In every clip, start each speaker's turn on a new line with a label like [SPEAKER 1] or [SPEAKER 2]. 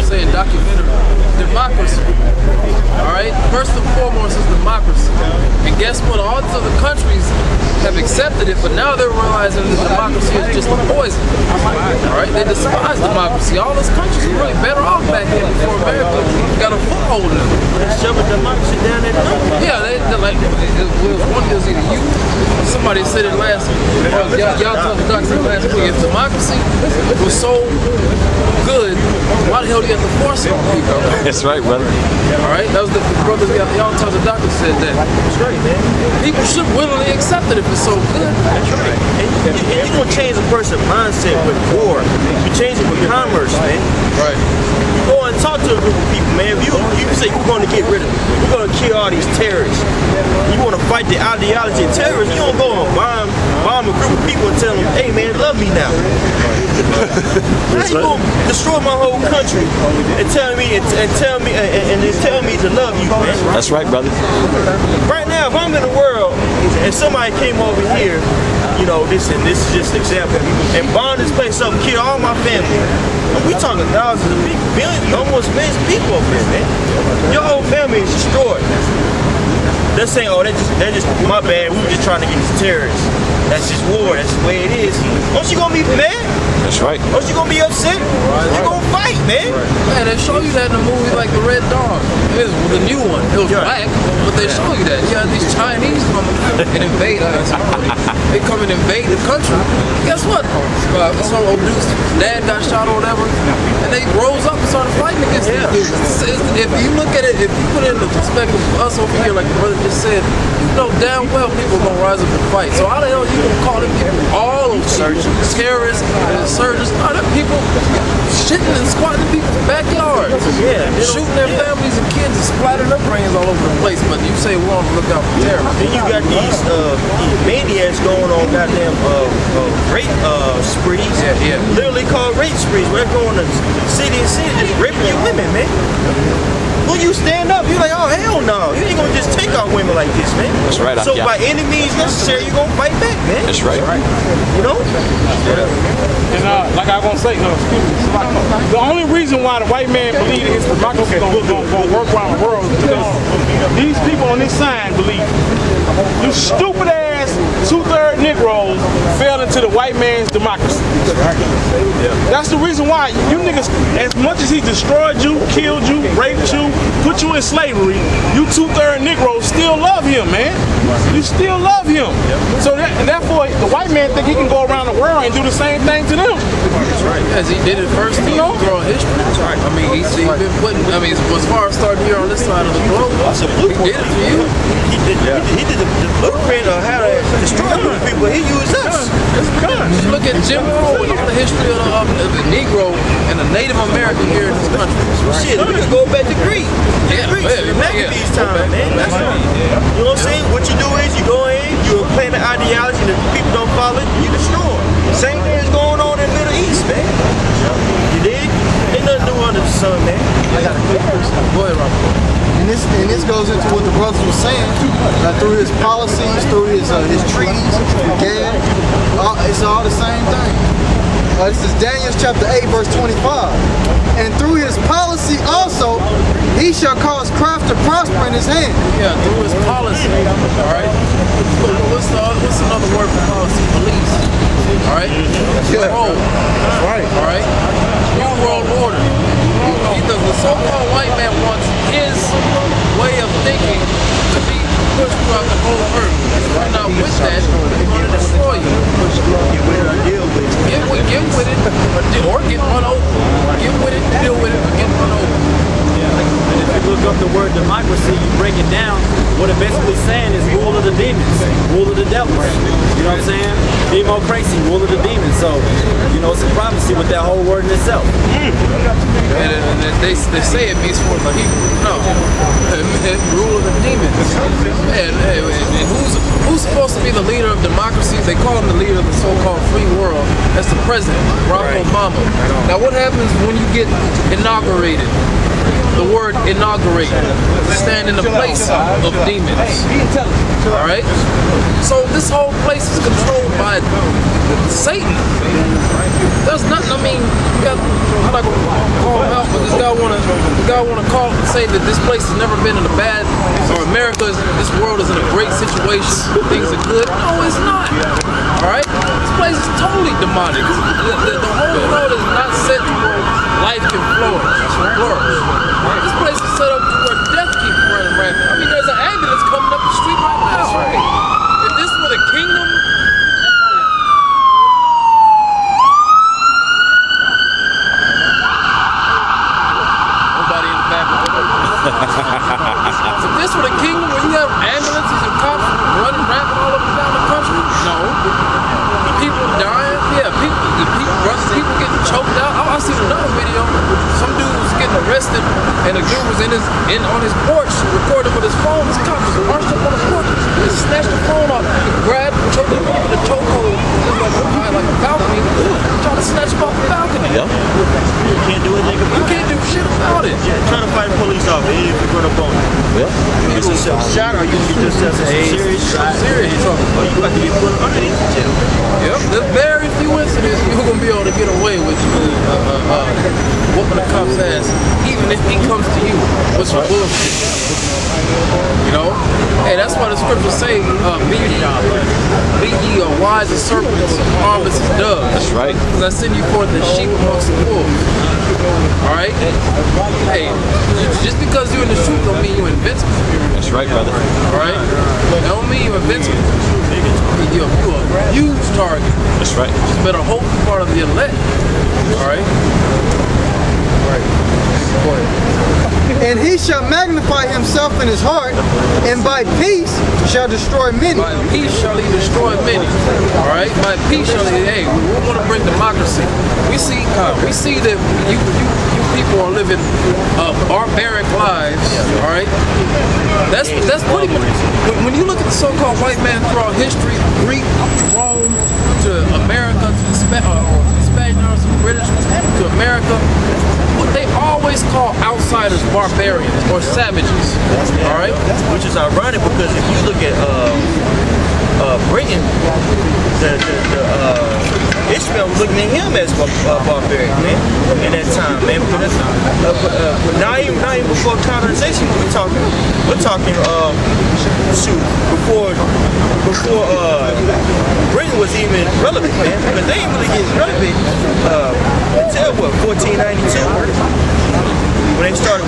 [SPEAKER 1] I'm saying, documentary. Democracy. Alright? First and foremost is democracy. And guess what? All these other countries have accepted it, but now they're realizing that democracy is just a poison. Alright? They despise democracy. All those countries were really better off back then before America got a foothold in them.
[SPEAKER 2] They're shoving democracy down their throat.
[SPEAKER 1] Yeah, they're like, one was either you, somebody said it last, y'all talked about it last week, if democracy was so good, why the hell do you have to force it on people?
[SPEAKER 3] That's right, brother.
[SPEAKER 1] Alright, that was the brothers, y'all talked to the doctor said that.
[SPEAKER 2] That's right, man.
[SPEAKER 1] People should willingly accept it if it's so good.
[SPEAKER 2] That's right. And you don't change a person's mindset with war. You change it with commerce, man.
[SPEAKER 1] Right.
[SPEAKER 2] You go and talk to a group of people, man. If you say we're going to get rid of them, we're going to kill all these terrorists. You want to fight the ideology of terrorists, you don't go and bomb a group of people and tell them, hey man, love me now. How you gonna destroy my whole country and tell me to love you, man?
[SPEAKER 3] That's right, brother.
[SPEAKER 2] Right now, if I'm in the world and somebody came over here, you know, this is just an example, and bomb this place up and kill all my family. We talking thousands of people, billions, almost millions of people over here, man. Your whole family is destroyed. They're saying, oh, they're just my bad. We were just trying to get these terrorists. That's just war. That's the way it is. Aren't you gonna be mad?
[SPEAKER 3] That's right.
[SPEAKER 2] Aren't you gonna be upset? You're gonna fight, man.
[SPEAKER 1] Man, they show you that in a movie like The Red Dawn. It was the new one. It was black, but they show you that. You have these Chinese coming and invade us. They come and invade the country. Guess what? Some old dude's dad got shot or whatever, and they rose up and started fighting against these dudes. If you look at it, if you put it in the perspective of us over here, like the brother just said, you know damn well people are gonna rise up and fight. So how the hell you gonna call them people all terrorists and insurgents? All them people shitting and squatting in people's backyards, shooting their families and kids and splattering their brains all over the place. But you say we're on the lookout for terrorists.
[SPEAKER 2] Then you got these maniacs going on goddamn rape sprees.
[SPEAKER 1] Yeah.
[SPEAKER 2] Literally called rape sprees. Where they're going to city and city just raping your women, man. When you stand up, you're like, oh hell no, you ain't gonna just take out women like this, man.
[SPEAKER 3] That's right.
[SPEAKER 2] So by any means necessary, you're gonna fight back, man.
[SPEAKER 3] That's right.
[SPEAKER 2] You know?
[SPEAKER 4] And like I was gonna say, the only reason why the white man believe his democracy gonna work around the world is because these people on this sign believe you stupid ass 2/3 Negroes fell into the white man's democracy. That's the reason why you niggas, as much as he destroyed you, killed you, raped you, put you in slavery, you 2/3 Negroes still love him, man. You still love him. So therefore, the white man think he can go around the world and do the same thing to them.
[SPEAKER 1] That's right. As he did it first, you know, throughout history. That's right. I mean, he's been putting. I mean, as far as starting here on this side of the globe, he did it to you.
[SPEAKER 2] He did the blueprint of how to destroy people. He used us.
[SPEAKER 1] Just look at Jim Crow and all the history of the Negro and the Native American here in this country.
[SPEAKER 2] Shit, we can go back to Greece. Maccabees time, man. That's right. You know what I'm saying? What you do is you go in, you plant the ideology, and if people don't follow it, you destroy it. Same thing is going on in the Middle East, man. You dig? Ain't nothing new under the sun, man.
[SPEAKER 5] I got a quick question. Go ahead, Robert. And this goes into what the brothers were saying, through his policies, through his treaties, it's all the same thing. This is Daniel chapter 8, verse 25. And through his policy also, he shall cause craft to prosper in his hand.
[SPEAKER 1] Yeah, through his policy. All right. What's another word for policy? Police. All right. Control. That's right. All right. New world order. The so-called white man wants his way of thinking to be pushed throughout the whole earth. And now with that, they're going to destroy you.
[SPEAKER 2] Get with it or deal with it.
[SPEAKER 1] Get with it or get run over. Get with it, deal with it, or get run over.
[SPEAKER 6] And if you look up the word democracy, you break it down, what it basically saying is rule of the demons, rule of the devils. You know what I'm saying? Democracy, rule of the demons. So, you know, it's a prophecy with that whole word in itself.
[SPEAKER 1] And they say it means for the Hebrew. No. Rule of the demons. And who's supposed to be the leader of democracy? They call him the leader of the so-called free world. That's the president, Barack Obama. Now what happens when you get inaugurated? the word inaugurate, stand in the place of demons. All right? So this whole place is controlled by Satan. There's nothing, I mean, you got, I'm not gonna call him out, but this guy wanna call and say that this place has never been in a bad, or America, this world is in a great situation, things are good. No, it's not. All right? This place is totally demonic. The whole world is not set to where life can flourish. This place is set up to where death keeps running rampant. I mean, there's an ambulance coming up the street right now. If this were the kingdom, nobody in the back. If this were the kingdom where you have ambulances and cops running rampant all up and down the country, no. People dying, yeah, people getting choked out. I seen another video. Some dude was getting arrested, and a dude was on his porch recording with his phone. His cops was marched up on the porch, and snatched the phone up, grabbed, choked him up in the chokehold. It was like a balcony. Trying to snatch him off the balcony.
[SPEAKER 2] Yep. You can't do anything about it.
[SPEAKER 1] You can't do shit about it.
[SPEAKER 2] Yeah, trying to fight a police officer, if you run up on it.
[SPEAKER 5] Yeah.
[SPEAKER 2] You get yourself shot, or you get yourself serious. Or you got to get put underneath the jail.
[SPEAKER 1] Yep, there's very few incidents you're gonna be able to get away with whooping the cop's ass, even if he comes to you with some bullshit. You know? Hey, that's why the scriptures say, be ye wise as serpents, harmless as doves.
[SPEAKER 3] That's right.
[SPEAKER 1] Because I send you forth as sheep amongst the wolves. Alright? Hey, just because you're in the truth don't mean you're invincible.
[SPEAKER 3] That's right, brother.
[SPEAKER 1] Alright? That don't mean you're invincible. You're a huge target.
[SPEAKER 3] That's right.
[SPEAKER 1] Just better hope you're part of the elect. Alright? Right. Go ahead.
[SPEAKER 5] And he shall magnify himself in his heart, and by peace shall destroy many.
[SPEAKER 1] By peace shall he destroy many. Alright? By peace shall he, hey, we want to bring democracy. We see that you people are living barbaric lives. Alright? That's pretty much, when you look at the so-called white man throughout history, Greek, Rome, to America, to the Spaniards, to the British, to America, they always call outsiders barbarians or savages. Alright?
[SPEAKER 2] Which is ironic because if you look at Britain, Ishmael was looking at him as barbarian, man, in that time, man. Because not even before colonization, we're talking shoot, before Britain was even relevant, man, because they didn't really get relevant until what, 1492, when they started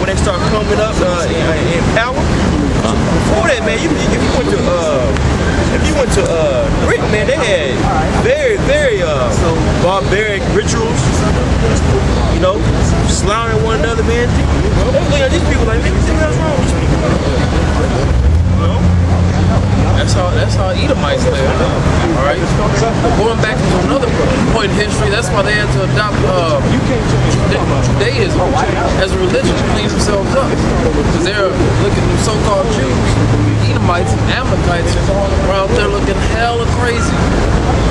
[SPEAKER 2] coming up in power. Before that, man, if you went to Britain, man, they had very barbaric rituals. You know, slaughtering one another, man. They look at these people like, man, what's wrong with these people? You know?
[SPEAKER 1] That's how Edomites live. Alright? Going back to another point in history, that's why they had to adopt Judaism as a religion to clean themselves up. Because they're looking at so-called Jews, Edomites and Amalekites were out there looking hella crazy.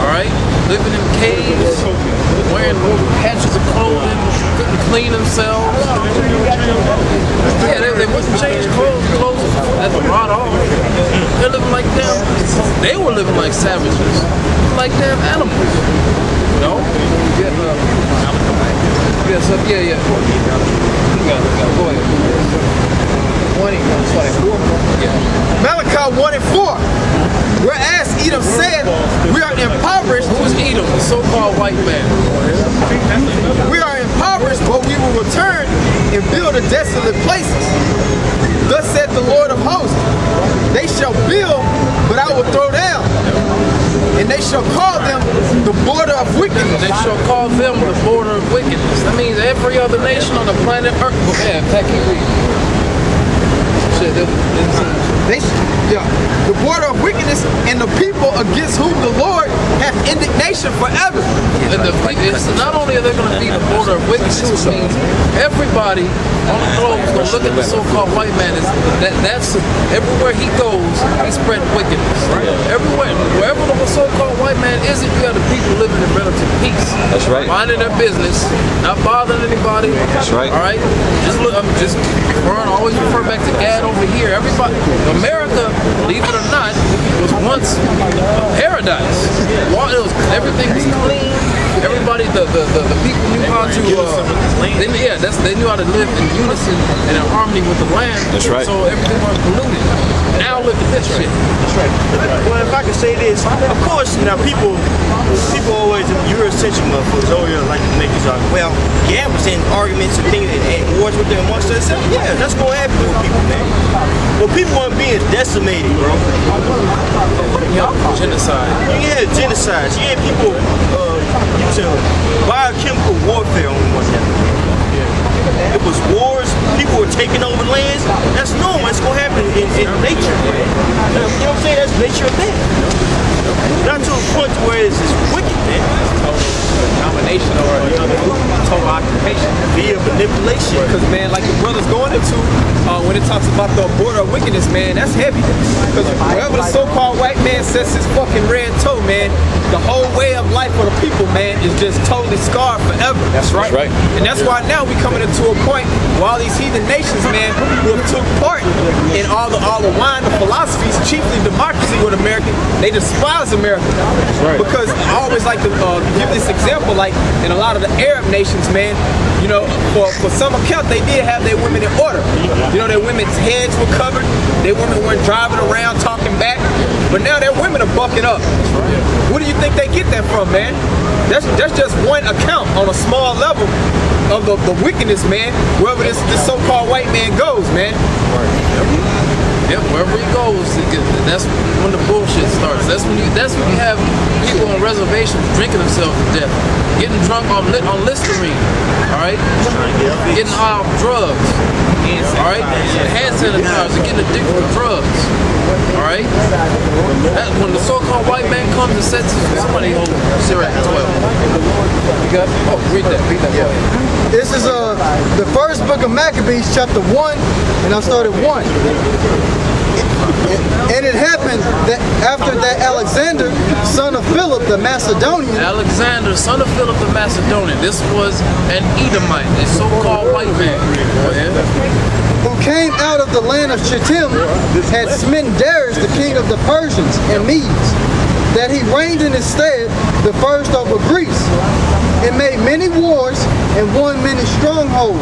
[SPEAKER 1] Alright? Living in caves, wearing patches of clothing, couldn't clean themselves. Yeah, they wouldn't change clothes at the rot off. They're living like they were living like savages, like damn animals. You know? Yeah. Go ahead.
[SPEAKER 5] Malachi 1 and 4. Whereas Edom said, we are impoverished.
[SPEAKER 1] Who is Edom? The so-called white man.
[SPEAKER 5] We are impoverished, but we will return and build the desolate places. Thus said the Lord of hosts, they shall build, but I will throw down. And they shall call them the border of wickedness.
[SPEAKER 1] They shall call them the border of wickedness. That means every other nation on the planet Earth. Go ahead, keep reading. Shit,
[SPEAKER 3] The border of wickedness and the people against whom the Lord hath indignation forever.
[SPEAKER 1] And it's not only are they going to be the border of wickedness, which means everybody on the globe is going to look at the so-called white man. That's everywhere he goes, he's spreading wickedness. Everywhere, wherever the so-called white man isn't, you got the people living in relative peace.
[SPEAKER 7] That's right.
[SPEAKER 1] Minding their business, not bothering anybody.
[SPEAKER 7] That's right.
[SPEAKER 1] All right. Just always refer back to Gad over here. Everybody, America, believe it or not, was once a paradise. Everything was clean. Everybody, the people knew how to. They knew how to live in unison and in harmony with the land.
[SPEAKER 7] That's right.
[SPEAKER 1] So everything was polluted. Now look at this shit.
[SPEAKER 2] That's right. Well, if I can say this, of course, now people always, you're essential motherfuckers always like to make these arguments. Well, yeah, we're saying arguments and things and wars with them amongst themselves. Yeah, that's gonna happen with people, man. But people aren't being decimated, bro.
[SPEAKER 1] Genocide.
[SPEAKER 2] You had genocides. You had people using biochemical warfare on one another. It was wars. People were taking over lands. That's normal. It's gonna happen in nature. You know what I'm saying? That's nature of man. Not to a point where it's wicked, man.
[SPEAKER 3] Domination or total occupation
[SPEAKER 2] Via manipulation.
[SPEAKER 3] because man, like the brother's going into when it talks about the border of wickedness, man, that's heavy because wherever the so-called white man sets his fucking red toe, man, the whole way of life for the people, man, is just totally scarred forever.
[SPEAKER 7] That's right.
[SPEAKER 3] And that's why now we coming into a point where all these heathen nations, man, who have took part in all the wine, the philosophies, chiefly democracy with America, they despise America.
[SPEAKER 7] Right.
[SPEAKER 3] Because I always like to give this example, like in a lot of the Arab nations, man, you know, for some account, they did have their women in order. You know, their women's heads were covered, their women weren't driving around talking back, but now their women are bucking up. Where do you think they get that from, man? That's just one account on a small level of the wickedness, man, wherever this so-called white man goes, man.
[SPEAKER 1] Yep, wherever he goes, that's when the bullshit starts. That's when you have people on reservations drinking themselves to death, getting drunk on Listerine, all right, getting high off drugs, all right, hand sanitizer, getting addicted to drugs, all right. When the so-called white man comes and sets somebody hold Sirach 12. You got? Oh, read that. Yeah.
[SPEAKER 5] This is the first book of Maccabees, chapter 1, and I started 1. And it happened that after that Alexander, son of Philip the Macedonian,
[SPEAKER 1] Alexander, son of Philip the Macedonian. This was an Edomite, a so-called white man. Go ahead.
[SPEAKER 5] who came out of the land of Chittim, had smitten Darius, the king of the Persians and Medes, that he reigned in his stead the first over Greece, and made many wars and won many strongholds,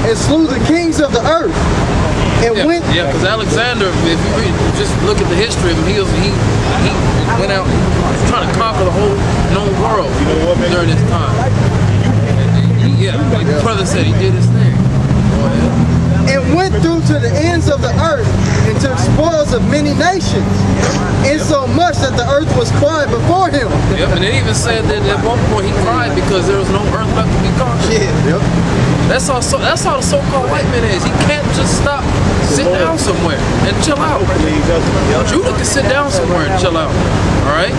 [SPEAKER 5] and slew the kings of the earth. And went.
[SPEAKER 1] Yeah, because Alexander, if you read, just look at the history of him, he went out trying to conquer the whole known world during his time. Like the brother said, he did his thing. Go ahead.
[SPEAKER 5] And went through to the ends of the earth and took spoils of many nations, insomuch that the earth was quiet before him.
[SPEAKER 1] And it even said that at one point he cried because there was no earth left to be conquered. That's how the so-called white man is. He can't just stop, sit down somewhere and chill out. Judah can sit down somewhere and chill out. All right.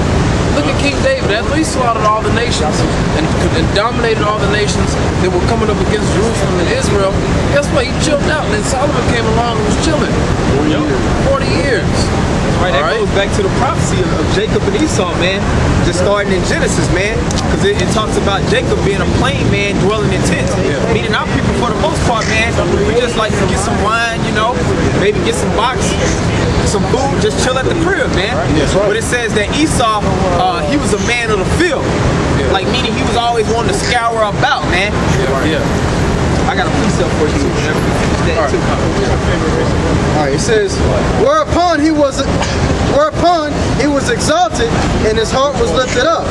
[SPEAKER 1] Look at King David. After he slaughtered all the nations and dominated all the nations that were coming up against Jerusalem and Israel, guess what? He chilled out. And then Solomon came along and was chilling. 40 years.
[SPEAKER 3] Right, that goes back to the prophecy of Jacob and Esau, man. Just starting in Genesis, man. Because it talks about Jacob being a plain man dwelling in tents. Meaning our people, for the most part, man, we just like to get some wine, you know, maybe get some box, some food, just chill at the crib, man. But it says that Esau, he was a man of the field. Like, meaning he was always wanting to scour about, man. I got a precept for you too.
[SPEAKER 5] Alright, it says, whereupon he was exalted, and his heart was lifted up.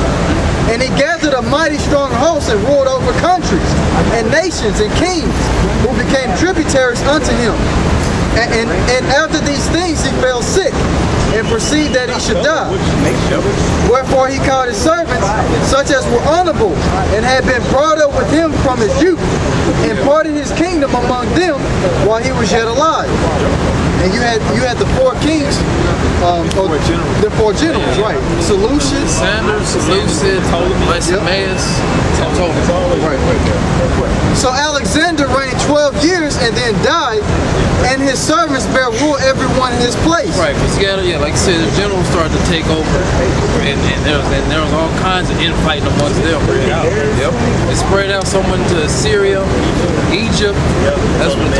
[SPEAKER 5] And he gathered a mighty strong host and ruled over countries, and nations, and kings, who became tributaries unto him. And after these things he fell sick, and perceived that he should die. Wherefore he called his servants, such as were honorable, and had been brought up with him from his youth, and parted his kingdom among them while he was yet alive. And you had the four kings, the four generals, right? Seleucus,
[SPEAKER 1] Sanders, Seleucid, Lysimaeus, and Ptolemy.
[SPEAKER 5] Right. So Alexander reigned 12 years and then died, and his servants bare rule everyone in his place.
[SPEAKER 1] Right, because like I said, the generals started to take over, and there was all kinds of infighting amongst them. Yep. It spread out somewhere to Syria, Egypt. That's when